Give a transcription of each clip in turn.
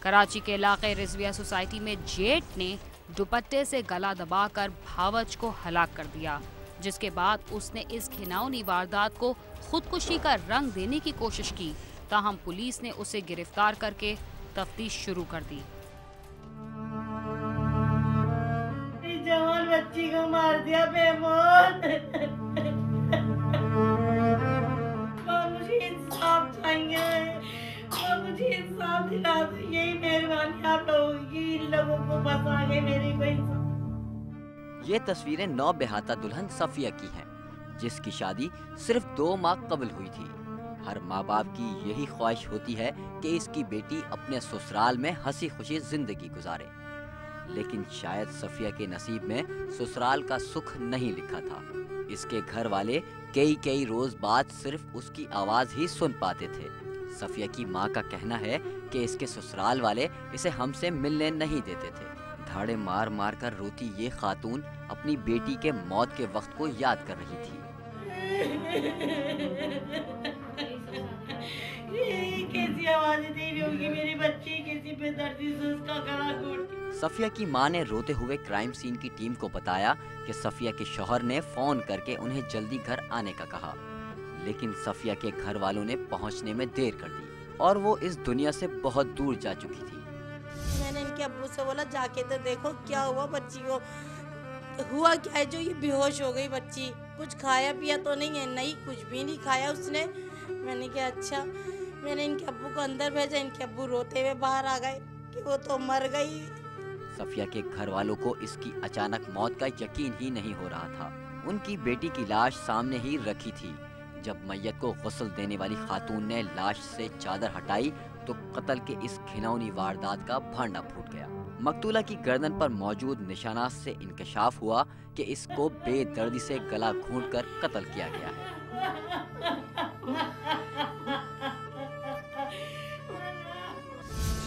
कराची के इलाके रिजविया सोसाइटी में जेठ ने दुपट्टे से गला दबाकर भावच को हलाक कर दिया, जिसके बाद उसने इस घिनौनी वारदात को खुदकुशी का रंग देने की कोशिश की। ताहम पुलिस ने उसे गिरफ्तार करके तफ्तीश शुरू कर दी। जवान बच्ची को मार दिया बेमौत। मुझे इंसाफ चाहिए, मुझे इंसाफ दिला दो, यही मेहरबानी आप लोगों की, इन लोगों को बता के मेरी कोई। ये तस्वीरें नौ बेहाता दुल्हन सफिया की हैं, जिसकी शादी सिर्फ 2 माह कबल हुई थी। हर माँ बाप की यही ख्वाहिश होती है कि इसकी बेटी अपने ससुराल में हंसी खुशी जिंदगी गुजारे, लेकिन शायद सफिया के नसीब में ससुराल का सुख नहीं लिखा था। इसके घर वाले कई रोज बाद सिर्फ उसकी आवाज ही सुन पाते थे। सफिया की माँ का कहना है कि इसके ससुराल वाले इसे हमसे मिलने नहीं देते थे। धाड़े मार मार कर रोती ये खातून अपनी बेटी के मौत के वक्त को याद कर रही थी। कैसी आवाज़ें दे रही होगी मेरी बच्ची, किसी पे दर्दी से उसका गला घोट। सफिया की मां ने रोते हुए क्राइम सीन की टीम को बताया कि सफिया के शौहर ने फोन करके उन्हें जल्दी घर आने का कहा, लेकिन सफिया के घर वालों ने पहुंचने में देर कर दी और वो इस दुनिया से बहुत दूर जा चुकी थी। मैंने इनके अब्बू से बोला जाके तो देखो क्या हुआ बच्ची को, हुआ क्या है जो ये बेहोश हो गई बच्ची, कुछ खाया पिया तो नहीं है? नहीं, कुछ भी नहीं खाया उसने। मैंने कहा अच्छा। मैंने इनके अब्बू को अंदर भेजा, इनके अब्बू रोते हुए बाहर आ गए कि वो तो मर गई। सफिया के घर वालों को इसकी अचानक मौत का यकीन ही नहीं हो रहा था। उनकी बेटी की लाश सामने ही रखी थी। जब मैयत को गुस्ल देने वाली खातून ने लाश से चादर हटाई तो कत्ल के इस घिनौनी वारदात का भांडा फूट गया। मकतूला की गर्दन पर मौजूद निशानात से इंकशाफ हुआ कि इसको बेदर्दी से गला घूंटकर कत्ल किया गया है।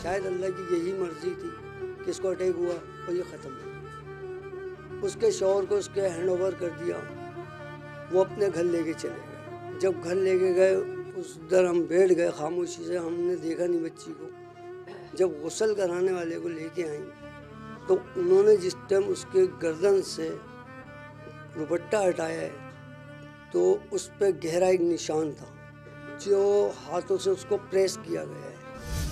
शायद अल्लाह की यही मर्जी थी कि इसको अटैक हुआ और ये ख़त्म। उसके शौहर को उसके हैंड ओवर कर दिया, वो अपने घर लेके चले गए। जब घर लेके गए उस दर हम बैठ गए खामोशी से, हमने देखा नहीं बच्ची को। जब गुस्ल कराने वाले को लेके आई तो उन्होंने जिस टाइम उसके गर्दन से दुपट्टा हटाया है तो उस पर गहरा एक निशान था जो हाथों से उसको प्रेस किया गया है।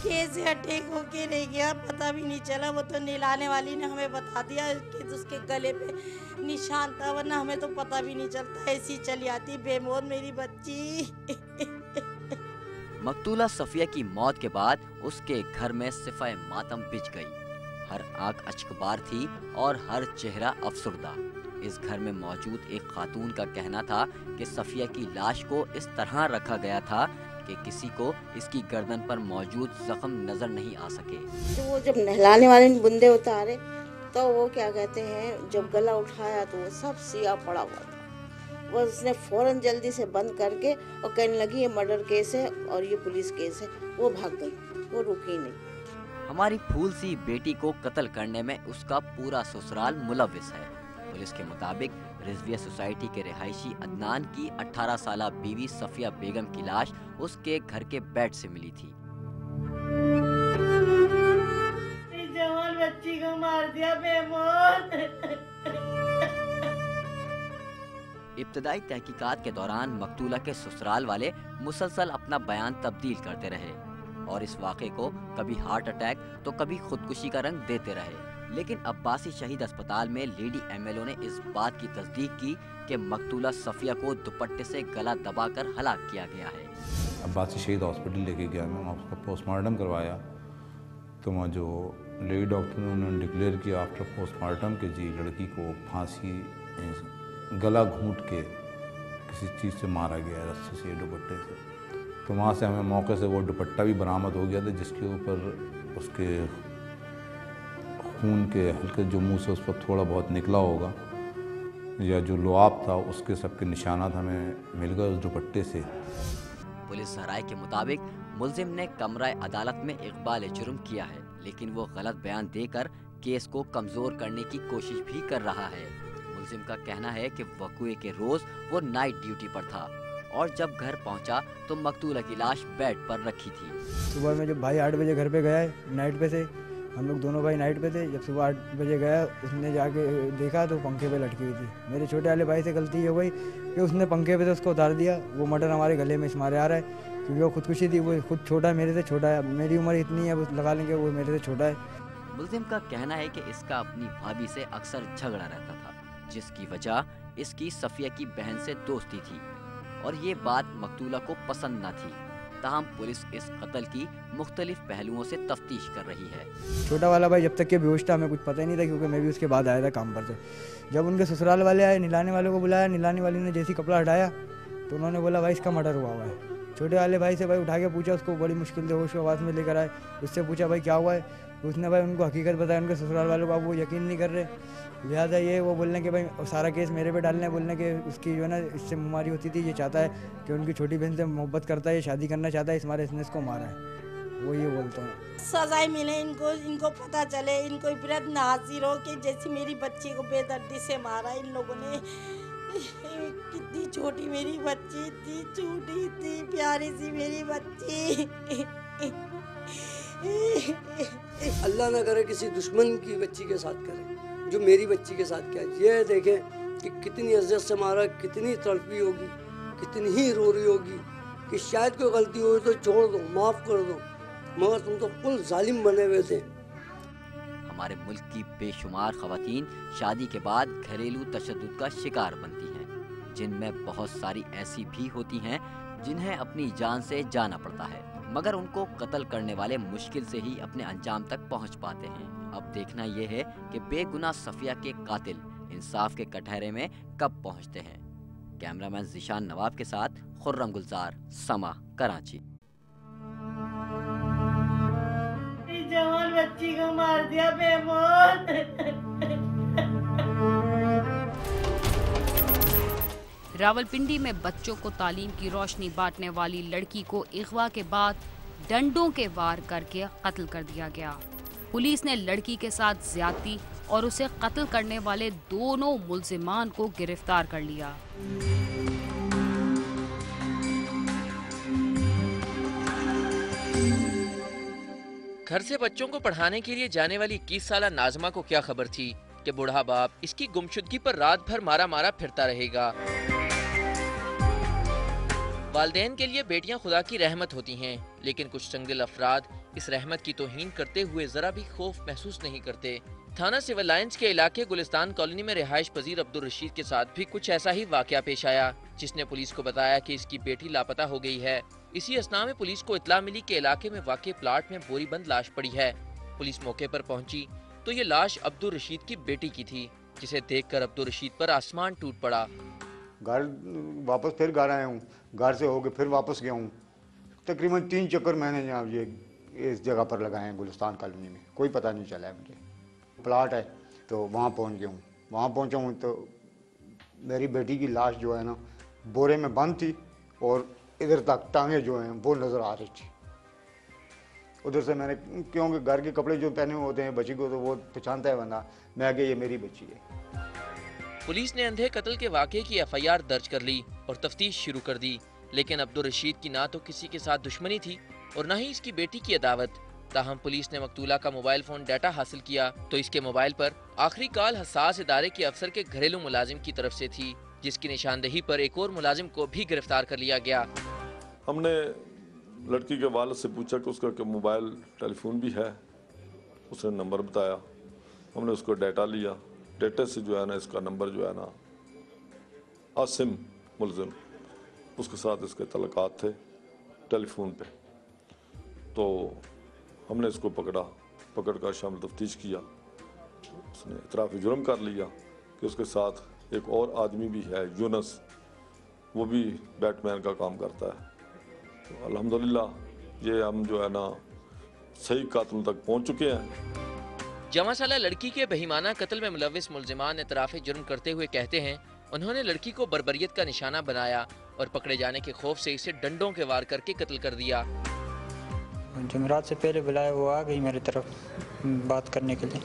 कैसे अटैक होके रह गया पता भी नहीं चला। वो तो नहलाने वाली ने हमें बता दिया कि उसके गले पे निशान था, वरना हमें तो पता भी नहीं चलता, ऐसी चली आती बेमौत मेरी बच्ची। मकतूला सफिया की मौत के बाद उसके घर में सिफाए मातम बिछ गई। हर आंख अचकबार थी और हर चेहरा अफसुर्दा। इस घर में मौजूद एक खातून का कहना था कि सफिया की लाश को इस तरह रखा गया था कि किसी को इसकी गर्दन पर मौजूद जख्म नजर नहीं आ सके। तो वो जब नहलाने वाले ने बुंदे उतारे तो वो क्या कहते हैं, जब गला उठाया तो वो सब सिया पड़ा हुआ था। वो उसने फौरन जल्दी से बंद करके और कहने लगी ये मर्डर केस है और ये पुलिस केस है। वो भाग गई, वो रुकी नहीं। हमारी फूल सी बेटी को कत्ल करने में उसका पूरा ससुराल मुलविस है। पुलिस के मुताबिक रिजविया सोसाइटी के रिहायशी अदनान की 18 साला बीवी सफिया बेगम की लाश उसके घर के बेड से मिली थी। जवान बच्ची को मार दिया बेमौत। इब्तदाई तहकीकात के दौरान मकतूला के ससुराल वाले मुसलसल अपना बयान तब्दील करते रहे और इस वाक़े को कभी हार्ट अटैक तो कभी खुदकुशी का रंग देते रहे। लेकिन अब्बासी शहीद अस्पताल में लेडी एमएलओ ने इस बात की तस्दीक की कि मकतूला सफिया को दुपट्टे से गला दबाकर हलाक किया गया है। अब्बासी शहीद हॉस्पिटल लेके गया मैं, वहाँ उसका पोस्टमार्टम करवाया तो वहाँ जो लेडी डॉक्टर ने उन्होंने डिक्लेयर किया आफ्टर पोस्टमार्टम कि जी लड़की को फांसी गला घूंट के किसी चीज़ से मारा गया है, रस्सी से, दुपट्टे से। तो वहाँ से हमें मौके से वो दुपट्टा भी बरामद हो गया था जिसके ऊपर उसके खून के हल्के जो मुँह से उस पर थोड़ा बहुत निकला होगा या जो लुआब था उसके सबके निशानात हमें मिल गए उस दुपट्टे से। पुलिस सराय के मुताबिक मुल्जिम ने कमरा अदालत में इकबाल जुर्म किया है, लेकिन वो गलत बयान देकर केस को कमजोर करने की कोशिश भी कर रहा है। मुल्जिम का कहना है कि वक़्ए के रोज वो नाइट ड्यूटी पर था और जब घर पहुंचा तो मकतूला की लाश बेड पर रखी थी। सुबह में जब भाई 8 बजे घर पे गया है नाइट पे से, हम लोग दोनों भाई नाइट पे थे, जब सुबह 8 बजे गया उसने जाके देखा तो पंखे पे लटकी हुई थी। मेरे छोटे वाले भाई से गलती हो गई कि उसने पंखे पे से उसको उतार दिया। वो मर्डर हमारे गले में मारे आ रहा है क्योंकि वो खुदकुशी थी। वो खुद छोटा है, मेरे से छोटा है, मेरी उम्र इतनी है, वो लगा लेंगे, वो मेरे से छोटा है। मुल्जिम का कहना है कि इसका अपनी भाभी से अक्सर झगड़ा रहता था, जिसकी वजह इसकी सफिया की बहन से दोस्ती थी और ये बात मकतूला को पसंद न थी। ताहम पुलिस इस कत्ल की मुख्तलिफ पहलुओं से तफ्तीश कर रही है। छोटा वाला भाई जब तक के बेहोश था हमें कुछ पता ही नहीं था क्योंकि मैं भी उसके बाद आया था काम पर से। जब उनके ससुराल वाले आए, निलाने वाले को बुलाया, निलाने वाली ने जैसी कपड़ा हटाया तो उन्होंने बोला भाई इसका मर्डर हुआ है। छोटे वाले भाई से भाई उठा के पूछा, उसको बड़ी मुश्किल से होश आवाज़ में लेकर आए, उससे पूछा भाई क्या हुआ है। उसने भाई उनको हकीकत बताया, उनके ससुराल वालों को वो यकीन नहीं कर रहे। लिहाजा ये वो बोलने के भाई सारा केस मेरे पे डालने, बोलने के उसकी जो है ना इससे बीमारी होती थी, ये चाहता है कि उनकी छोटी बहन से मोहब्बत करता है, ये शादी करना चाहता है, इस मारे इसने इसको मारा है। वो ये बोलते हैं सजाएं मिले इनको पता चले, इनको इबरत न हासिल हो कि जैसी मेरी बच्ची को बेदर्दी से मारा इन लोगों ने। कितनी छोटी मेरी बच्ची थी, छोटी थी, प्यारी सी मेरी बच्ची। अल्लाह ना करे किसी दुश्मन की बच्ची के साथ करे जो मेरी बच्ची के साथ किया। ये देखें कि कितनी इज्जत से मारा, कितनी तड़पी होगी, कितनी ही रो रही होगी कि शायद कोई गलती हो तो छोड़ दो, माफ़ कर दो, मगर तुम तो कुल जालिम बने हुए थे। हमारे मुल्क की बेशुमार खवातीन शादी के बाद घरेलू तशद्दुद का शिकार बनती हैं, जिनमें बहुत सारी ऐसी भी होती हैं जिन्हें अपनी जान से जाना पड़ता है, मगर उनको कत्ल करने वाले मुश्किल से ही अपने अंजाम तक पहुंच पाते हैं। अब देखना यह है कि बेगुनाह सफिया के कातिल इंसाफ के कटहरे में कब पहुंचते हैं। कैमरामैन जिशान नवाब के साथ खुर्रम गुलजार, समा, कराची। जवान बच्ची को मार दिया बेमौत। रावलपिंडी में बच्चों को तालीम की रोशनी बांटने वाली लड़की को अगवा के बाद डंडों के वार करके कत्ल कर दिया गया। पुलिस ने लड़की के साथ ज्यादती और उसे कत्ल करने वाले दोनों मुल्जिमान को गिरफ्तार कर लिया। घर से बच्चों को पढ़ाने के लिए जाने वाली 21 साला नाजमा को क्या खबर थी कि बूढ़ा बाप इसकी गुमशुदगी पर रात भर मारा मारा फिरता रहेगा। वालिदैन के लिए बेटियां खुदा की रहमत होती हैं, लेकिन कुछ चंगेल अफराद इस रहमत की तौहीन करते हुए जरा भी खौफ महसूस नहीं करते। थाना सिविल लाइंस के इलाके गुलिस्तान कॉलोनी में रिहाइश पजीर अब्दुल रशीद के साथ भी कुछ ऐसा ही वाकया पेश आया, जिसने पुलिस को बताया कि इसकी बेटी लापता हो गई है। इसी असना में पुलिस को इत्तला मिली कि इलाके में वाक़े प्लाट में बोरी बंद लाश पड़ी है। पुलिस मौके पर पहुंची तो ये लाश अब्दुल रशीद की बेटी की थी, जिसे देखकर अब्दुल रशीद पर आसमान टूट पड़ा। घर वापस फिर घर आया हूँ, घर से होके फिर वापस गया हूँ। तकरीबन 3 चक्कर मैंने यहाँ ये इस जगह पर लगाए हैं गुलिस्तान कॉलोनी में, कोई पता नहीं चला है मुझे। प्लाट है तो वहाँ पहुँच गया हूँ। वहाँ पहुँचा हूँ तो मेरी बेटी की लाश जो है ना बोरे में बंद थी और इधर तक टांगे जो हैं वो नज़र आ रही थी। उधर से मैंने, क्योंकि घर के कपड़े जो पहने हुए होते हैं बच्ची को तो वो पहचानता है बंदा, मैं आगे ये मेरी बच्ची है। पुलिस ने अंधे कत्ल के वाक़े की FIR दर्ज कर ली और तफ्तीश शुरू कर दी, लेकिन अब्दुल रशीद की ना तो किसी के साथ दुश्मनी थी और न ही इसकी बेटी की अदावत। ताहम पुलिस ने मकतूला का मोबाइल फ़ोन डाटा हासिल किया तो इसके मोबाइल पर आखिरी कॉल हसास इदारे के अफसर के घरेलू मुलाजिम की तरफ से थी, जिसकी निशानदेही पर एक और मुलाजिम को भी गिरफ्तार कर लिया गया। हमने लड़की के वालिद से पूछा कि उसका मोबाइल टेलीफोन भी है, उसने नंबर बताया, हमने उसको डाटा लिया। डाटा से जो है ना इसका नंबर जो है ना आसिम मुलजिम, उसके साथ इसके तल्लुकात थे टेलीफोन पे। तो हमने इसको पकड़ कर शामिल तफ्तीश किया। उसने इतराफ़ जुर्म कर लिया कि उसके साथ एक और आदमी भी है यूनस, वो भी बैटमैन का काम करता है। तो अल्हम्दुलिल्लाह ये हम जो है ना सही कातिल तक पहुंच चुके हैं। जमा साला लड़की के बेईमाना कत्ल में मुलव्विस मुल्जिमान इतराफ़ जुर्म करते हुए कहते हैं उन्होंने लड़की को बर्बरियत का निशाना बनाया और पकड़े जाने के खौफ से इसे डंडों के वार करके कत्ल कर दिया। जमरात से पहले बुलाया, वो आ गई मेरी तरफ बात करने के लिए,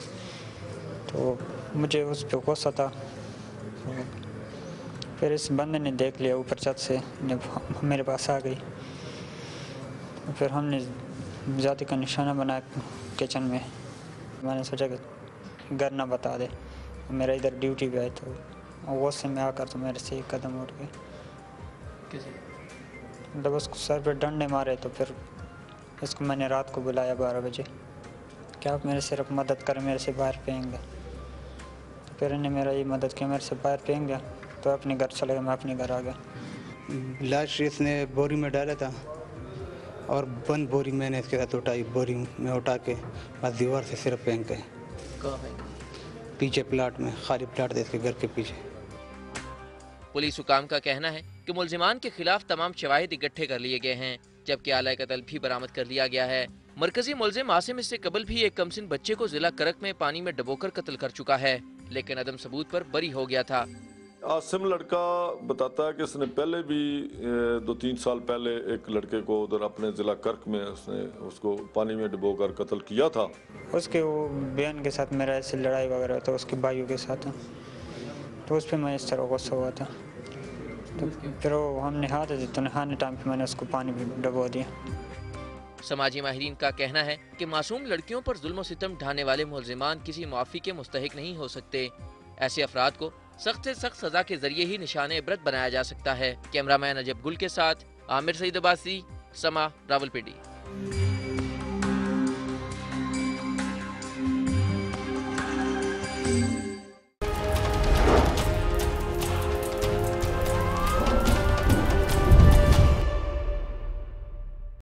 तो मुझे उस पर गुस्सा था। फिर इस बंदे ने देख लिया ऊपर छत से, जब मेरे पास आ गई तो फिर हमने ज़्यादा का निशाना बनाया किचन में। मैंने सोचा कि घर ना बता दे, मेरा इधर ड्यूटी पे है, तो वो से में आकर तो मेरे से एक कदम उठ गए। जब उसको सर पे डंडे मारे तो फिर इसको मैंने रात को बुलाया 12 बजे, क्या आप मेरे सिर्फ मदद करें, मेरे से बाहर फेंक दें। तो फिर इन्हें मेरा ये मदद किया, मेरे से बाहर फेंक दिया, तो अपने घर चले गए, मैं अपने घर आ गया। लाश इसने बोरी में डाला था और बंद बोरी मैंने इसके साथ उठाई, बोरी में उठा के बस दीवार से सिर्फ फेंक गए। पीछे प्लाट में, खाली प्लाट था इसके घर के पीछे। पुलिस हुकाम का कहना है कि मुलजिमान के खिलाफ तमाम शवाहिद इकट्ठे कर लिए गए हैं, जबकि आला कत्ल भी बरामद कर लिया गया है। मरकजी मुलजिम आसिम इससे कबल भी एक कमसिन बच्चे को जिला करक में पानी में डुबोकर कत्ल कर चुका है, लेकिन अदम सबूत पर बरी हो गया था। आसिम लड़का बताता है कि इसने पहले भी 2-3 साल पहले एक लड़के को उधर अपने जिला कर्क में उसने उसको पानी में डुबोकर कत्ल किया था। उसके वो बहन के साथ मेरा ऐसे लड़ाई वगैरह था, उसके भाइयों के साथ, तो उस पर मैं इस तरह गुस्सा हुआ था, तो फिर वो हमने हाथ दिए, तो नहाने टाइम पे मैंने उसको पानी में डुबो दिया। समाजी माहिरीन का कहना है कि मासूम लड़कियों पर जुल्म सितम ढाने वाले मुलजिमान किसी मुआफ़ी के मुस्तहिक नहीं हो सकते। ऐसे अफराद को सख्त से सख्त सजा के जरिए ही निशाने इबरत बनाया जा सकता है। कैमरामैन अजब गुल के साथ आमिर सईद अब्बासी, समा, रावलपिंडी।